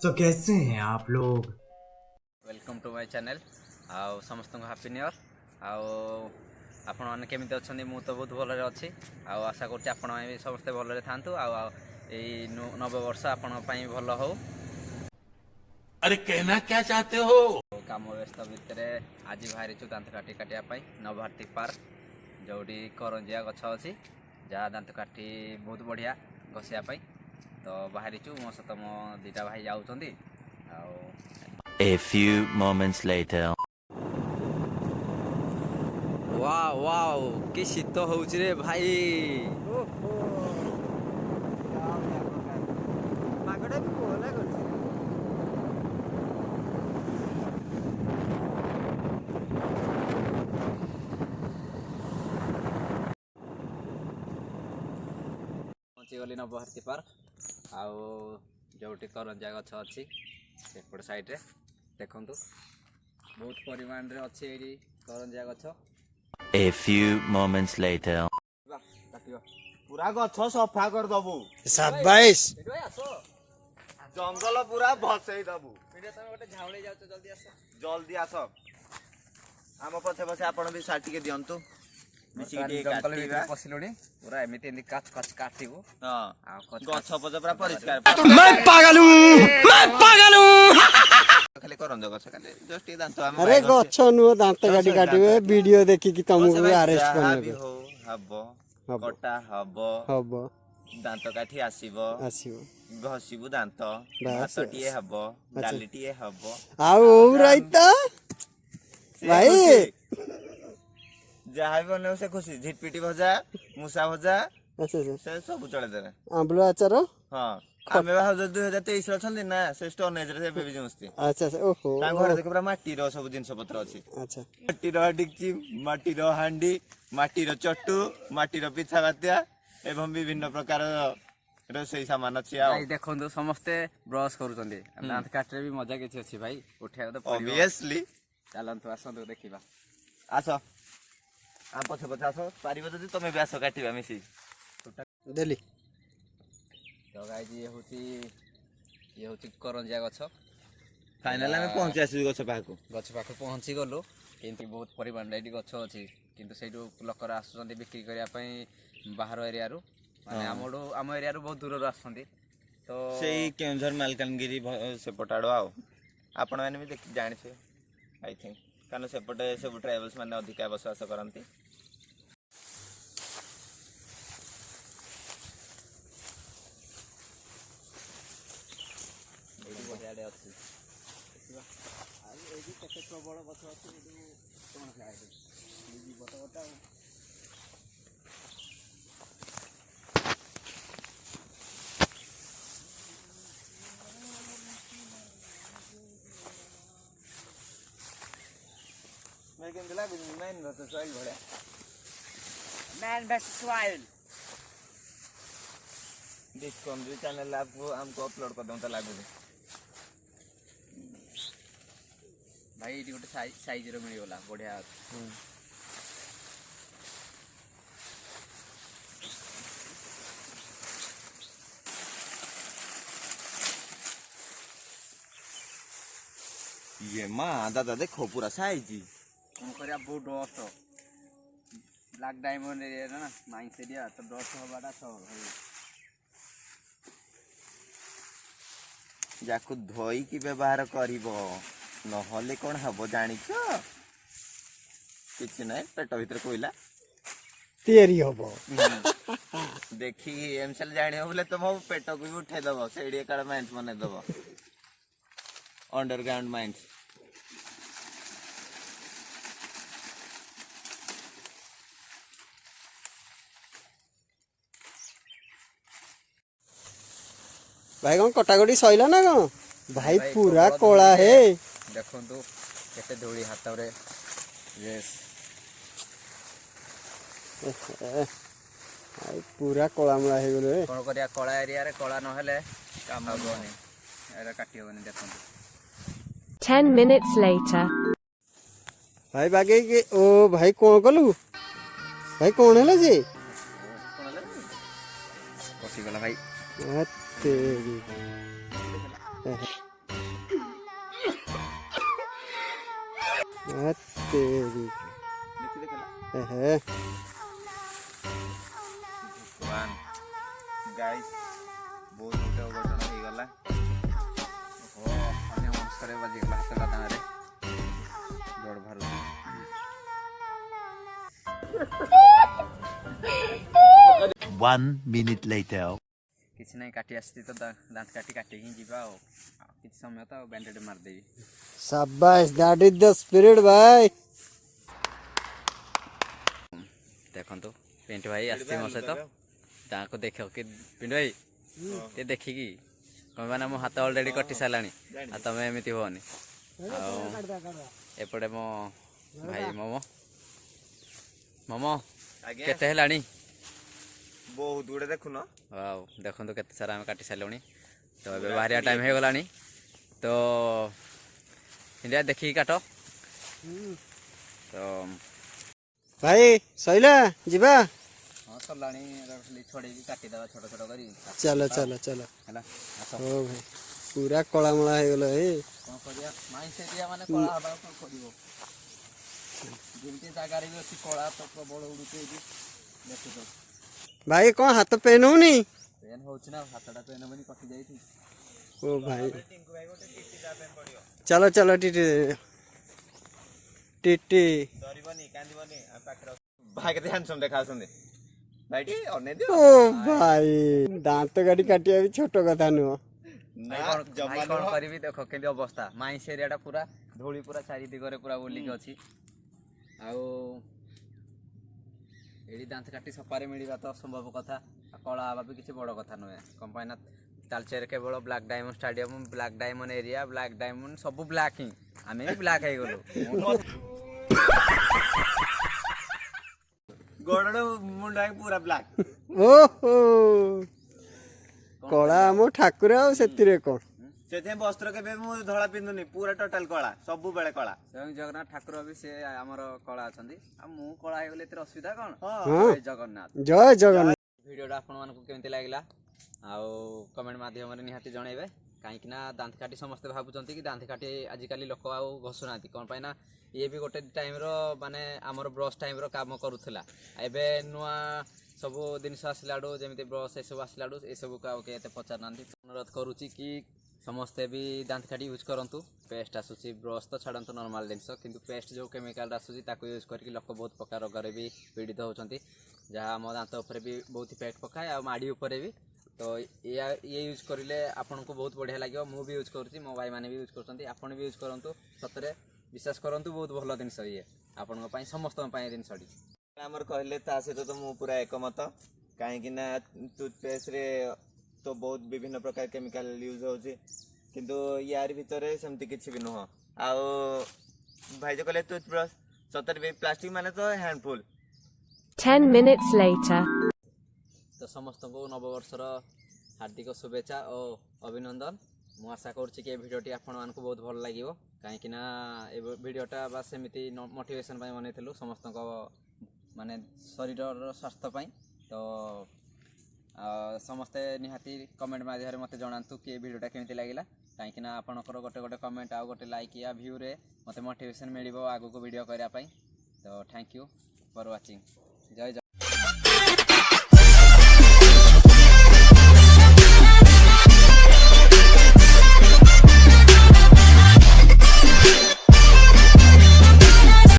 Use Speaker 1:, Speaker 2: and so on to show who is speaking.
Speaker 1: तो कैसे हैं आप लोग।
Speaker 2: वेलकम टू माय चैनल आउ समस्त हैप्पी न्यू ईयर आउ आपण मैंने केमी अच्छा मुझे तो बहुत भलरे अच्छी आशा करुँच आपण भी समस्ते भलरे था नववर्ष आपण भल हो।
Speaker 3: अरे कहना क्या चाहते हो।
Speaker 2: काम व्यस्त भितर आज बाहरी दांत काटी काटापी नवभारती पार्क जोटी करंजिया गछ अच्छी जहाँ दांत काटी बहुत बढ़िया घसियापाई तो बाहरी मो सत मो दीटा भाई जाऊँच।
Speaker 4: A few moments later.
Speaker 2: Wow wow कि शीत होउछि रे भाई।
Speaker 5: पागड़ा भी कोहला करछि।
Speaker 2: पहुँची गली नवभारती पार्क आउ जोटी करंजिया गछ अच्छी सेपट साइड रे देखु बहुत परिमाण रे अच्छी एडी करंजिया गछ।
Speaker 4: A few moments later.
Speaker 5: पूरा गछ सफा कर दबु।
Speaker 6: शाबाश
Speaker 5: जंगल पूरा भसई दबु।
Speaker 2: झाउले जाउ जल्दी आस
Speaker 5: जल्दी आस आम पछे पछे आपण भी साटी के दियंतु
Speaker 2: जंगल भीतर पसिलुनी पूरा एमिति एंदी काच काच काटिबो।
Speaker 5: हां
Speaker 2: आ
Speaker 5: गछ पछे पूरा परिष्कार
Speaker 6: मैं पागल हूं
Speaker 5: खाली करंज गछ खाली जस्ट ए दांत हम
Speaker 6: अरे गछ नु दांत काटी काटिबे वीडियो देखि कि तुमको भी अरेस्ट
Speaker 5: भी
Speaker 6: करने
Speaker 5: हो हबो कटा हबो
Speaker 6: हबो
Speaker 5: दांत काठी आसीबो
Speaker 6: आसीबो
Speaker 5: घसिबु दांत भातटिए हबो डालीटिए हबो
Speaker 6: आउ राइता भाई
Speaker 5: जहाँ भी बने से खुशी झिटपिटी भजा मूसा भजा
Speaker 6: अच्छा अच्छा
Speaker 5: से सब चले दे
Speaker 6: आंबलो आचार
Speaker 5: हां आमे बाहर 2023 रे छन ना से स्टोन एज रे बेबी जमस्ती
Speaker 6: अच्छा अच्छा ओहो
Speaker 5: ता घर देख पूरा माटी रो सब जिंस पत्र अछि
Speaker 6: अच्छा
Speaker 5: माटी रो डिक्ची माटी रो हांडी माटी रो चट्टू माटी रो पिछा बात्या एवं विभिन्न प्रकार रोसई सामान अछि आ
Speaker 2: भाई देखंतु समस्ते ब्रश करूचंदी दांत काटरे भी मजा किछि अछि भाई उठिया तो पड़िबो
Speaker 5: ऑब्वियसली
Speaker 2: चलंतु आसंतु देखिबा
Speaker 5: आसो आ पछे पछे आसो पारिबो जदी तमे भी आसो काटिबा मिसी
Speaker 6: देली
Speaker 2: तो गाइस ये होची करंजिया गछ
Speaker 5: फाइनल में पहुंची आसी गछ पाखु
Speaker 2: गछ पाखु पहुंची गलो किंतु बहुत परिमाण एडी गछ अछि किंतु सेठू लोकर आसुचंदी बिक्री करिया पई बाहर एरिया रु माने आम एरिया रु बहुत दूर रु आसुचंदी तो
Speaker 5: सेई केंझर मालकानगिरी से पटाड़ो आओ आपण माने भी देख जानि छे आई थिंक कारण सेपटे सब ट्रैवल्स माने अधिका बसवास करंती
Speaker 2: बढ़िया अच्छी केते प्रबल गछ अच्छी कौन खाए बता बता
Speaker 5: मैं केम दिला मैन तो सॉइल भड़े
Speaker 2: man versus wild
Speaker 5: discovery channel आपको हमको अपलोड कर दूं तो लागू
Speaker 2: भाई ये गोटे साइज रो मिल गला बढ़िया
Speaker 5: ये मां दादा देखो पूरा साइज
Speaker 2: कौन करिया बहुत डस्ट ब्लैक डायमंड एरिया ना माइंस एरिया तो डस्ट हवाटा सब
Speaker 5: जाकु धोई की व्यवहार करिवो नहले कोन हबो जानि छ किछि नै पेट भीतर कोइला
Speaker 6: तेरी हबो
Speaker 5: देखी एमसेल जानि हो बोले तुम पेट को भी उठे दबो सेडी काड माइंस बने दबो अंडरग्राउंड माइंस
Speaker 6: भाई कौन कटाकटी सइला ना कौन भाई पूरा कोला है
Speaker 2: देखंतु केते धूली हाथ रे यस
Speaker 6: भाई पूरा कोला मुला हे गेले
Speaker 2: कोन करिया कोला एरिया रे कोला न हेले काम होबनी एरा काटी होबनी देखंतु
Speaker 7: 10 minutes later
Speaker 6: भाई बागे के ओ भाई कौन कलु भाई कौन है जे
Speaker 2: पसी गला भाई
Speaker 6: तेरी तेरी
Speaker 5: ଦେଖି ଦେଖିଲା
Speaker 6: एहे
Speaker 5: ଭଗବାନ ଗାଇସ୍ ବହୁତ ଗୋଟେ ଅଘଟଣ ହେଇଗଲା।
Speaker 2: ଅନ୍ୟ ମନସ୍କରେ ବାଜିଗଲା ହାତଟା ଦାଁରେ ବ୍ଲଡ଼ ବାହାରୁଛି।
Speaker 4: 1 minute later.
Speaker 2: କିଛି ନାହିଁ କାଟି ଆସିଛି ତ ଦାନ୍ତ କାଟିକି ହିଁ ଯିବା ଆଉ କିଛି ସମୟ ତ ବ୍ୟାଣ୍ଡେଡ୍ ମାରିଦେବି।
Speaker 6: शाबाश दैट इज द स्पिरिट भाई।
Speaker 2: ଦେଖନ୍ତୁ ପିଣ୍ଟୁ ଭାଇ ଆସିଛି ମୋ ସହିତ ତାଙ୍କୁ ଦେଖ କି ପିଣ୍ଟୁ ଭାଇ ଟିକେ ଦେଖିକି କହିବା ନା ମୋ ହାତ ଅଲରେଡ଼ି କଟି ସାରିଲାଣି ଆଉ ତମେ ଏମିତି ହୁଅନି। ଆଉ ଏପଟେ ମୋ ଭାଇ ମୋମୋ
Speaker 5: ଆଜ୍ଞା
Speaker 2: କେତେ ହେଲାଣି?
Speaker 5: ବହୁତ ଗୁଡେ ଦେଖୁନ
Speaker 2: ଆଉ ଦେଖନ୍ତୁ କେତେ ସାରା ଆମେ କାଟି ସାରିଲୁଣି। ତ ଏବେ ବାହାରିବା ଟାଇମ୍ ହେଇଗଲାଣି ତ ଇଣ୍ଡିଆ ଦେଖିକି କାଟ। ତ
Speaker 6: भाई सैला जीवा
Speaker 2: ହଁ ସରିଲାଣି ଛଡ଼େଇକି କାଟିଦେବା ଛୋଟ ଛୋଟ କରି।
Speaker 6: चलो चलो चलो
Speaker 2: ହେଲା ଆସ
Speaker 6: ओ भाई पूरा कलामला हो गला हे
Speaker 2: କ'ଣ କରିବା ମାଇଣ୍ଡ ସେରିଆ ମାନେ କଳା ହେବାକୁ କ'ଣ କରିବ ଯେମିତି ଜାଗାରେ ବି ଅଛି କଳା ତ ପ୍ରବଳ ଉଡ଼ୁଛି ଏଇଠି ଦେଖୁଛ।
Speaker 6: भाई कौन हाथ पेन होनी
Speaker 2: ପେନ୍ ହେଉଛି ନା ହାତଟା ପେନ୍ ହେବନି କଟି ଯାଇଛି।
Speaker 6: ओ भाई चलो चलो टीटी टीटी
Speaker 5: ଡରିବନି କାନ୍ଦିବନି ଆମ ପାଖରେ ଭାଇ କେତେ ହ୍ୟାଣ୍ଡସମ୍ ଦେଖାଉଛନ୍ତି ଭାଇଟି ଅନେଇ ଦିଅ।
Speaker 6: ओ भाई दांत गाड़ी काटिया भी छोट कथा नुह
Speaker 5: ନା
Speaker 2: ଭାଇ କ'ଣ କରିବି ଦେଖ କେମିତି ଅବସ୍ଥା ମାଇଣ୍ଡ ଏରିଆଟା ପୁରା ଧୂଳି ପୁରା ଚାରି ଦିଗରେ ପୁରା ବୁଲିକି ଅଛି। ଆଉ ଏଠି ଦାନ୍ତ କାଟି ସଫାରେ ମିଳିବା ତ ଅସମ୍ଭବ କଥା ଆଉ କଳା ହେବା ବି କିଛି ବଡ଼ କଥା ନୁହେଁ। କ'ଣ ପାଇଁ ନା ତାଳଚେର କେବଳ black diamond stadium black diamond area black diamond ସବୁ ବ୍ଲାକ୍ ହିଁ ଆମେ ବି ବ୍ଲାକ୍ ହେଇଗଲୁ।
Speaker 5: ଗୋଡ ମୁଣ୍ଡ ପୁରା ବ୍ଲାକ୍
Speaker 6: ओहो कला आम ठाकुर आथिरे कौन
Speaker 5: ସେଥିପାଇଁ ବସ୍ତ୍ର କେବେ ମୁଁ ଧଳା ପିନ୍ଧୁନି ପୁରା ଟୋଟାଲ କଳା ସବୁବେଳେ କଳା।
Speaker 2: ସ୍ୱୟଂ ଜଗନ୍ନାଥ ଠାକୁର ବି ସେ ଆମର କଳା ଅଛନ୍ତି ଆଉ ମୁଁ କଳା ହେଇଗଲେ ଏଥିରେ ଅସୁବିଧା କ'ଣ?
Speaker 6: हाँ
Speaker 2: ଜୟ ଜଗନ୍ନାଥ।
Speaker 6: जय जगन्नाथ
Speaker 2: ଭିଡ଼ିଓଟା ଆପଣମାନଙ୍କୁ କେମିତି ଲାଗିଲା ଆଉ କମେଣ୍ଟ ମାଧ୍ୟମରେ ନିହାତି ଜଣାଇବେ। କାହିଁକି ନା ଦାନ୍ତ କାଠି ସମସ୍ତେ ଭାବୁଛନ୍ତି କି ଦାନ୍ତ କାଠି ଆଜିକାଲି ଲୋକ ଆଉ ଘଷୁନାହାନ୍ତି। କ'ଣ ପାଇଁ ନା ଇଏ ବି ଗୋଟେ ଟାଇମ୍ର ମାନେ ଆମର ବ୍ରସ୍ ଟାଇମ୍ର କାମ କରୁଥିଲା। ଏବେ ନୂଆ ସବୁ ଜିନିଷ ଆସିଲାଠୁ ଯେମିତି ବ୍ରସ୍ ଏସବୁ ଆସିଲାଠୁ ଏସବୁକୁ ଆଉ କେହି ଏତେ ପଚାରୁନାହାନ୍ତି। ଅନୁରୋଧ କରୁଛି କି ସମସ୍ତେ ବି ଦାନ୍ତ କାଠି ୟୁଜ୍ କରନ୍ତୁ। ପେଷ୍ଟ ଆସୁଛି ବ୍ରସ୍ ତ ଛାଡ଼ନ୍ତୁ ନର୍ମାଲ୍ ଜିନିଷ କିନ୍ତୁ ପେଷ୍ଟ ଯେଉଁ କେମିକାଲ୍ ଆସୁଛି ତାକୁ ୟୁଜ୍ କରିକି ଲୋକ ବହୁତ ପ୍ରକାର ରୋଗରେ ବି ପୀଡ଼ିତ ହେଉଛନ୍ତି ଯାହା ଆମ ଦାନ୍ତ ଉପରେ ବି ବହୁତ ଇଫେକ୍ଟ ପକାଏ ଆଉ ମାଡ଼ି ଉପରେ ବି। ତ ଇଏ ୟୁଜ୍ କରିଲେ ଆପଣଙ୍କୁ ବହୁତ ବଢ଼ିଆ ଲାଗିବ। ମୁଁ ବି ୟୁଜ୍ କରୁଛି ମୋ ଭାଇମାନେ ବି ୟୁଜ୍ କରୁଛନ୍ତି ଆପଣ ବି ୟୁଜ୍ କରନ୍ତୁ। ସତରେ ବିଶ୍ୱାସ କରନ୍ତୁ ବହୁତ ଭଲ ଜିନିଷ ଇଏ ଆପଣଙ୍କ ପାଇଁ ସମସ୍ତଙ୍କ ପାଇଁ ଜିନିଷଟି।
Speaker 5: ଆମର କହିଲେ ତା ସହିତ ତ ମୁଁ ପୁରା ଏକମତ କାହିଁକି ନା ଟୁଥପେଷ୍ଟରେ ତ ବହୁତ ବିଭିନ୍ନ ପ୍ରକାର କେମିକାଲ ୟୁଜ୍ ହେଉଛି କିନ୍ତୁ ୟାର ଭିତରେ ସେମିତି କିଛି ବି ନୁହଁ। ଆଉ ଭାଇ ଯେ କହିଲେ ଟୁଥବ୍ରଶ ସତରେ ବି ପ୍ଲାଷ୍ଟିକ ମାନେ ତ ହ୍ୟାଣ୍ଡଫୁଲ।
Speaker 7: 10 minutes later.
Speaker 2: ତ ସମସ୍ତଙ୍କୁ ନବବର୍ଷର ହାର୍ଦ୍ଦିକ ଶୁଭେଚ୍ଛା ଓ ଅଭିନନ୍ଦନ। ମୁଁ ଆଶା କରୁଛି କି ଏ ଭିଡ଼ିଓଟି ଆପଣମାନଙ୍କୁ ବହୁତ ଭଲ ଲାଗିବ କାହିଁକି ନା ଏ ଭିଡ଼ିଓଟା ବାସ୍ ସେମିତି ମୋଟିଭେସନ୍ ପାଇଁ ବନେଇଥିଲୁ ସମସ୍ତଙ୍କ ମାନେ ଶରୀରର ସ୍ୱାସ୍ଥ୍ୟ ପାଇଁ। ତ ସମସ୍ତେ ନିହାତି କମେଣ୍ଟ ମାଧ୍ୟମରେ ମୋତେ ଜଣାନ୍ତୁ କି ଏ ଭିଡ଼ିଓଟା କେମିତି ଲାଗିଲା କାହିଁକି ନା ଆପଣଙ୍କର ଗୋଟେ ଗୋଟେ କମେଣ୍ଟ ଆଉ ଗୋଟେ ଲାଇକ୍ ୟା ଭ୍ୟୁରେ ମୋତେ ମୋଟିଭେସନ୍ ମିଳିବ ଆଗକୁ ଭିଡ଼ିଓ କରିବା ପାଇଁ। ତ ଥ୍ୟାଙ୍କ ୟୁ ଫର୍ ୱାଚିଂ। ଜୟ ଜଗନ୍ନାଥ।